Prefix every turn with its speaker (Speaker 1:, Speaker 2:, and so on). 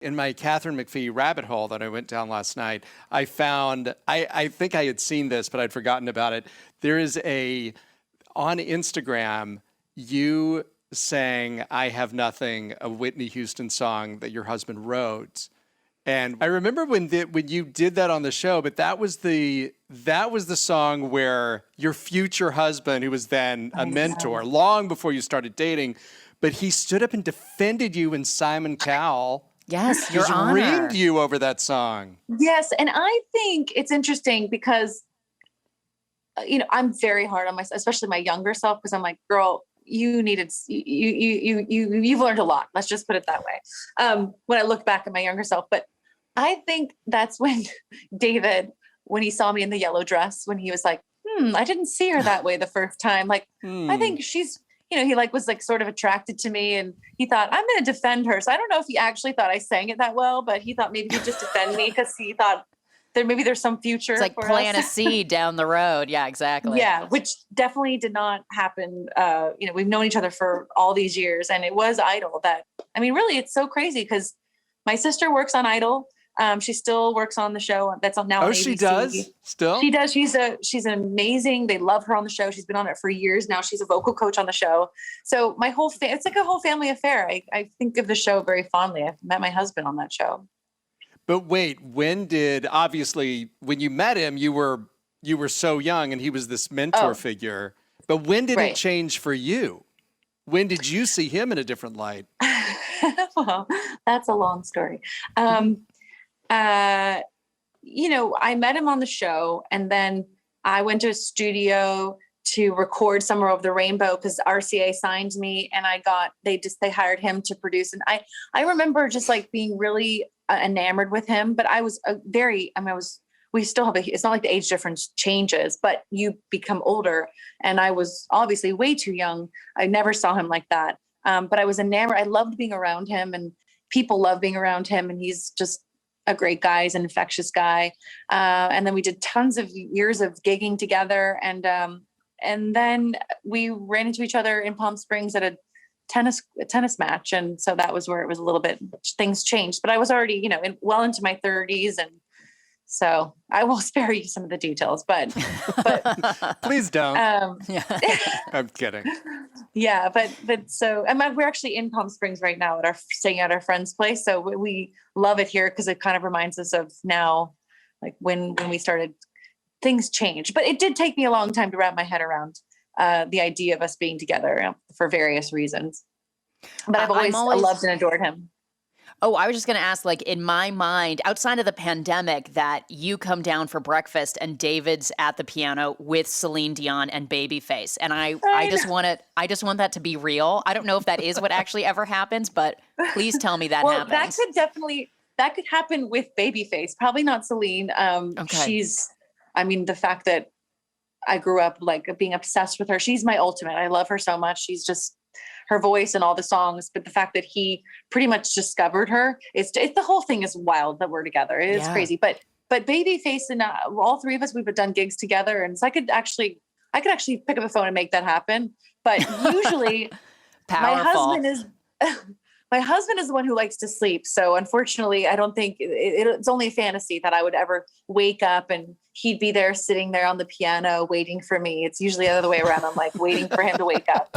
Speaker 1: In my Katharine McPhee rabbit hole that I went down last night, I found, I think I had seen this, but I'd forgotten about it. There is on Instagram, you sang I Have Nothing, a Whitney Houston song that your husband wrote. And I remember when you did that on the show, but that was the song where your future husband, who was then a mentor, long before you started dating, but he stood up and defended you and Simon Cowell.
Speaker 2: Yes, Your
Speaker 1: just
Speaker 2: Honor.
Speaker 1: reamed you over that song.
Speaker 3: Yes, and I think it's interesting because, I'm very hard on myself, especially my younger self, because I'm like, girl, you've learned a lot. Let's just put it that way. When I look back at my younger self, but I think that's when David, when he saw me in the yellow dress, when he was like, I didn't see her that way the first time. Like, I think she's, he was sort of attracted to me, and he thought, I'm going to defend her. So I don't know if he actually thought I sang it that well, but he thought maybe he'd just defend me because he thought there's some future.
Speaker 2: It's like
Speaker 3: for
Speaker 2: planting
Speaker 3: us.
Speaker 2: a seed down the road. Yeah, exactly.
Speaker 3: Yeah, which definitely did not happen. We've known each other for all these years, and it was Idol really, it's so crazy because my sister works on Idol. She still works on the show that's on now.
Speaker 1: Oh,
Speaker 3: on
Speaker 1: she
Speaker 3: ABC.
Speaker 1: does? Still?
Speaker 3: She does. She's amazing. They love her on the show. She's been on it for years now. She's a vocal coach on the show. So my whole it's like a whole family affair. I think of the show very fondly. I've met my husband on that show.
Speaker 1: But wait, obviously when you met him, you were so young and he was this mentor figure. But when did it change for you? When did you see him in a different light?
Speaker 3: Well, that's a long story. I met him on the show, and then I went to a studio to record Summer Over the Rainbow because RCA signed me, and they hired him to produce. And I remember just being really enamored with him, but I was we still have it's not like the age difference changes, but you become older, and I was obviously way too young. I never saw him like that. But I was enamored. I loved being around him, and people love being around him, and he's just a great guy. He's an infectious guy. And then we did tons of years of gigging together. And then we ran into each other in Palm Springs at a tennis match. And so that was where it was a little bit, things changed, but I was already, well into my 30s. And so I will spare you some of the details, but
Speaker 1: please don't. I'm kidding.
Speaker 3: Yeah. But so, we're actually in Palm Springs right now staying at our friend's place. So we love it here because it kind of reminds us of now, like when we started, things changed, but it did take me a long time to wrap my head around the idea of us being together for various reasons. But I've always loved and adored him.
Speaker 2: Oh, I was just going to ask, in my mind, outside of the pandemic, that you come down for breakfast and David's at the piano with Celine Dion and Babyface. And I just want that to be real. I don't know if that is what actually ever happens, but please tell me that happens.
Speaker 3: That could happen with Babyface. Probably not Celine.
Speaker 2: Okay.
Speaker 3: The fact that I grew up being obsessed with her, she's my ultimate. I love her so much. She's just her voice and all the songs, but the fact that he pretty much discovered her, it's the whole thing is wild that we're together. It is crazy, but Babyface and all three of us, we've done gigs together, and so I could actually pick up a phone and make that happen. But usually, my husband is the one who likes to sleep. So unfortunately, I don't think it's only a fantasy that I would ever wake up and he'd be there sitting there on the piano waiting for me. It's usually the other way around. I'm waiting for him to wake up.